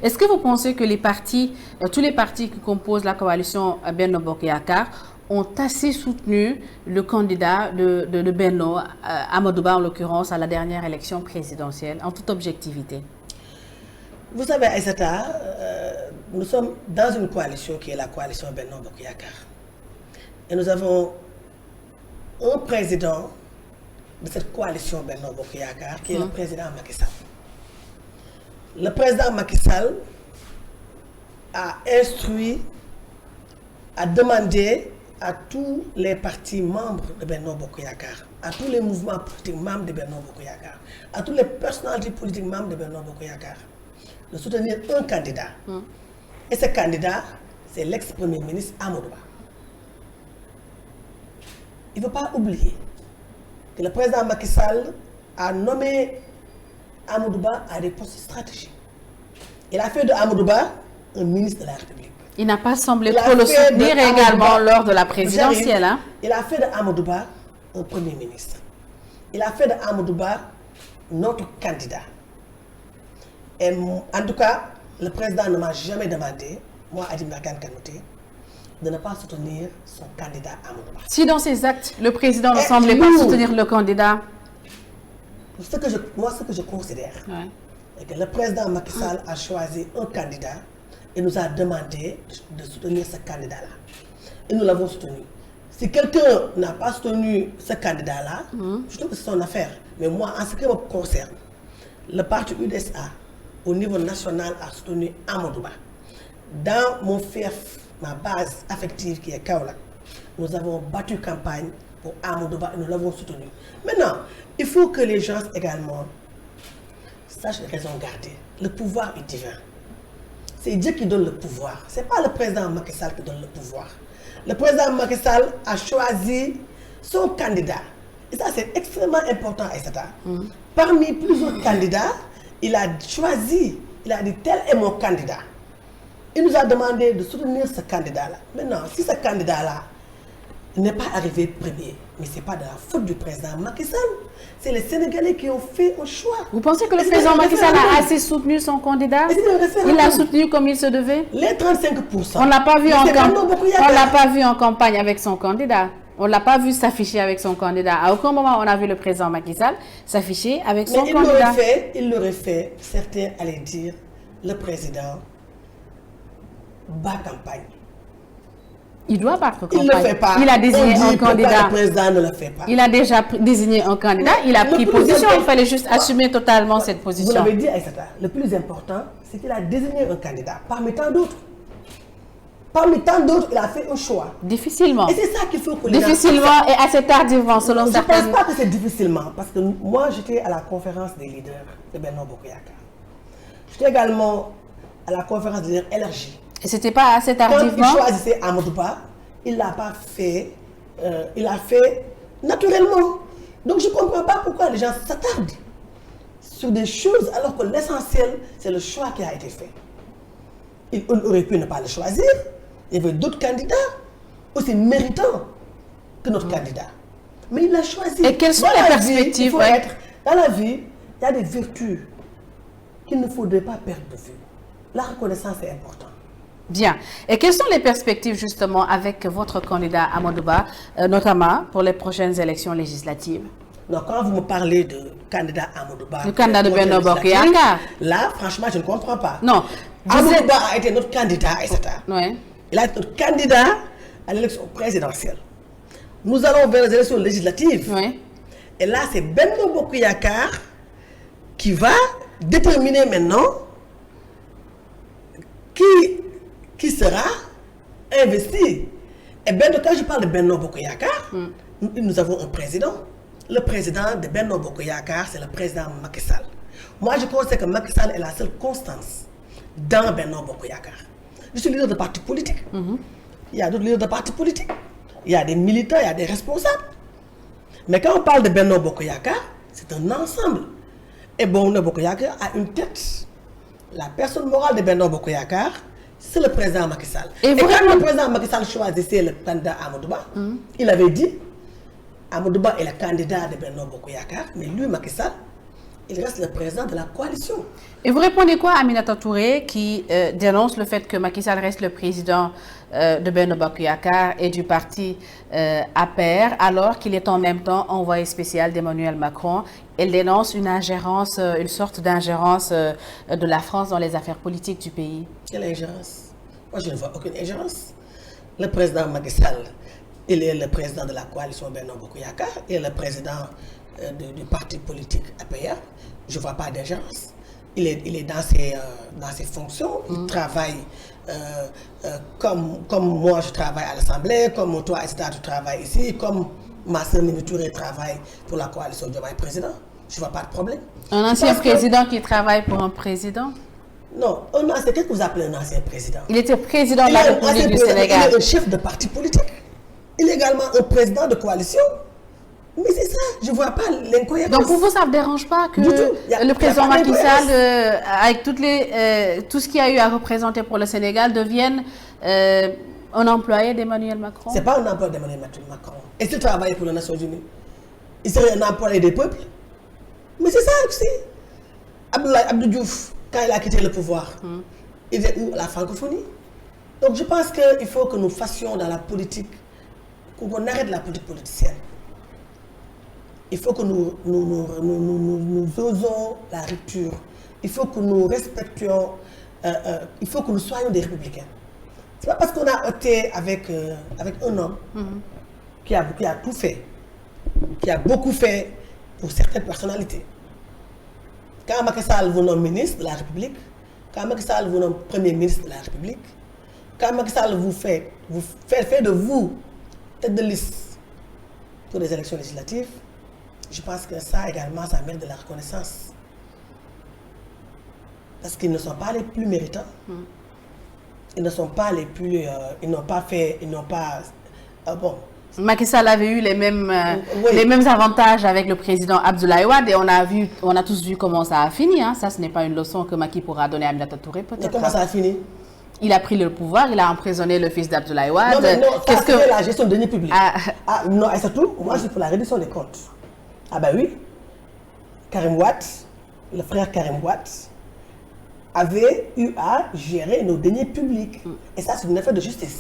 Est-ce que vous pensez que les partis, tous les partis qui composent la coalition Benno Bokk Yakaar ont assez soutenu le candidat de Benno, Amadou Ba en l'occurrence, à la dernière élection présidentielle, en toute objectivité? Vous savez, Aïssata, nous sommes dans une coalition qui est la coalition Benno Bokk Yakaar. Et nous avons un président de cette coalition Benno Bokk Yakaar qui est le président Macky Sall. Le président Macky Sall a instruit, a demandé à tous les partis membres de Benno Bokk Yakaar, à tous les mouvements politiques membres de Benno Bokk Yakaar, à toutes les personnalités politiques membres de Benno Bokk Yakaar, de soutenir un candidat. Et ce candidat, c'est l'ex-premier ministre Amadou Ba. Il ne faut pas oublier que le président Macky Sall a nommé Amadou Ba à des postes stratégiques. Il a fait de Amadou Ba un ministre de la République. Il n'a pas semblé trop le soutenir également lors de la présidentielle. Hein? Il a fait de Amadou Ba un premier ministre. Il a fait de Amadou Ba notre candidat. Et en tout cas, le président ne m'a jamais demandé, moi, Adim Mergane Kanouté, de ne pas soutenir son candidat Amadou Ba. Si dans ses actes, le président ne semblait pas soutenir le candidat. Ce que je considère, est que le président Macky Sall a choisi un candidat et nous a demandé de soutenir ce candidat-là. Et nous l'avons soutenu. Si quelqu'un n'a pas soutenu ce candidat-là, je trouve que c'est son affaire. Mais moi, en ce qui me concerne, le parti UDSA, au niveau national, a soutenu Amadou Ba. Dans mon fief, ma base affective qui est Kaolack, nous avons battu campagne pour Amadou Ba et nous l'avons soutenu. Maintenant, il faut que les gens également sachent les raisons garder. Le pouvoir est divin. C'est Dieu qui donne le pouvoir. Ce n'est pas le président Macky Sall qui donne le pouvoir. Le président Macky Sall a choisi son candidat. Et ça, c'est extrêmement important, Aïssata. Parmi plusieurs candidats, il a choisi, il a dit tel est mon candidat. Il nous a demandé de soutenir ce candidat-là. Maintenant, si ce candidat-là n'est pas arrivé premier, mais ce n'est pas de la faute du président Macky Sall. C'est les Sénégalais qui ont fait un choix. Vous pensez que le président Macky Sall a assez soutenu son candidat? Il l'a soutenu comme il se devait? Les 35%. On ne l'a pas vu en campagne avec son candidat. On ne l'a pas vu s'afficher avec son candidat. À aucun moment, on a vu le président Macky Sall s'afficher avec son candidat. Il l'aurait fait, certains allaient dire, le président bat campagne. Il doit battre campagne. Il ne le fait pas. Il a désigné un candidat. Le président ne le fait pas. Il a déjà désigné un candidat. Il a pris position. Il fallait juste assumer totalement cette position. Vous l'avez dit, Aïssata, le plus important, c'est qu'il a désigné un candidat parmi tant d'autres. Parmi tant d'autres, il a fait un choix. Difficilement. Et c'est ça qu'il faut que les difficilement et assez tardivement, selon certains. Je ne pense pas que c'est difficilement, parce que moi, j'étais à la conférence des leaders de Benno Bokk Yakaar. J'étais également à la conférence des leaders LRJ. Et c'était pas assez tardivement? Quand il choisissait Amadou Ba, il l'a pas fait, il l'a fait naturellement. Donc je ne comprends pas pourquoi les gens s'attardent sur des choses alors que l'essentiel, c'est le choix qui a été fait. Il aurait pu ne pas le choisir. Il y avait d'autres candidats aussi méritants que notre candidat. Mais il l'a choisi. Et quelles sont les perspectives? Dans la vie, il y a des vertus qu'il ne faudrait pas perdre de vue. La reconnaissance est importante. Bien. Et quelles sont les perspectives justement avec votre candidat Amadou Ba, notamment pour les prochaines élections législatives? Non, quand vous me parlez de candidat Amadou Ba, le candidat de Benno Bokk Yakaar, là, franchement, je ne comprends pas. Non. Amadou Ba a été notre candidat, etc. Oui. Il a été notre candidat à l'élection présidentielle. Nous allons vers les élections législatives. Oui. Et là, c'est Benno Bokk Yakaar qui va déterminer maintenant qui sera investi. Et quand je parle de Benno Bokk Yakaar, nous avons un président. Le président de Benno Bokk Yakaar, c'est le président Macky Sall. Moi, je considère que Macky Sall est la seule constance dans Benno Bokk Yakaar. Je suis leader de parti politique. Il y a d'autres leaders de partis politiques. Il y a des militants, il y a des responsables. Mais quand on parle de Benno Bokk Yakaar, c'est un ensemble. Et Benno Bokk Yakaar a une tête. La personne morale de Benno Bokk Yakaar, c'est le président Macky Sall. Et quand le président Macky Sall choisissait le candidat Amadou Ba, il avait dit Amadou Ba est le candidat de Benno Bokk Yakaar, mais lui, Macky Sall, il reste le président de la coalition. Et vous répondez quoi à Aminata Touré qui dénonce le fait que Macky Sall reste le président de Benno Bokk Yakaar et du parti APR, alors qu'il est en même temps envoyé spécial d'Emmanuel Macron? Elle dénonce une ingérence, une sorte d'ingérence de la France dans les affaires politiques du pays. Quelle ingérence? Moi, je ne vois aucune ingérence. Le président Macky Sall, il est le président de la coalition Benno Bokk Yakaar, il est le président du parti politique APR. Je ne vois pas d'ingérence. Il est dans ses fonctions, il travaille comme moi je travaille à l'Assemblée, comme toi, etc., tu travailles ici, comme ma sœur Mimi Touré travaille pour la coalition Diomaye Président. Je ne vois pas de problème. Un ancien président qui travaille pour un président? Non, c'est qu'est-ce que vous appelez un ancien président? Il était président de la République du Sénégal. Il est un chef de parti politique. Il est également un président de coalition. Mais c'est ça, je ne vois pas l'incohérence. Donc pour vous, ça ne vous dérange pas que le président Macky Sall, avec tout ce qu'il y a eu à représenter pour le Sénégal, devienne un employé d'Emmanuel Macron? Ce n'est pas un employé d'Emmanuel Macron. Et s'il travaillait pour les Nations Unies, il serait un employé des peuples. Mais c'est ça aussi. Abdou Diouf, quand il a quitté le pouvoir, il est où? La francophonie. Donc je pense qu'il faut que nous fassions dans la politique, qu'on arrête la politique politicienne. Il faut que nous osons la rupture. Il faut que nous respections, il faut que nous soyons des républicains. Ce n'est pas parce qu'on a été avec un homme qui a tout fait, qui a beaucoup fait pour certaines personnalités. Quand Macky Sall vous nomme ministre de la République, quand Macky Sall vous nomme Premier ministre de la République, quand Macky Sall fait de vous tête de liste pour les élections législatives, je pense que ça également, ça mérite de la reconnaissance. Parce qu'ils ne sont pas les plus méritants. Ils ne sont pas les plus... ils n'ont pas... bon. Macky Sall avait eu les mêmes avantages avec le président Abdoulaye Wade et on a tous vu comment ça a fini. Hein. Ça, ce n'est pas une leçon que Macky pourra donner à Aminata Touré, peut-être. Mais comment ça a fini? Il a pris le pouvoir, il a emprisonné le fils d'Abdoulaye Wade. Non, mais non, qu'est-ce que la gestion de deniers publics? Non, et surtout, moi, je suis pour la réduction des comptes. Ah ben oui, Karim Wade, le frère Karim Wade, avait eu à gérer nos deniers publics. Et ça, c'est une affaire de justice.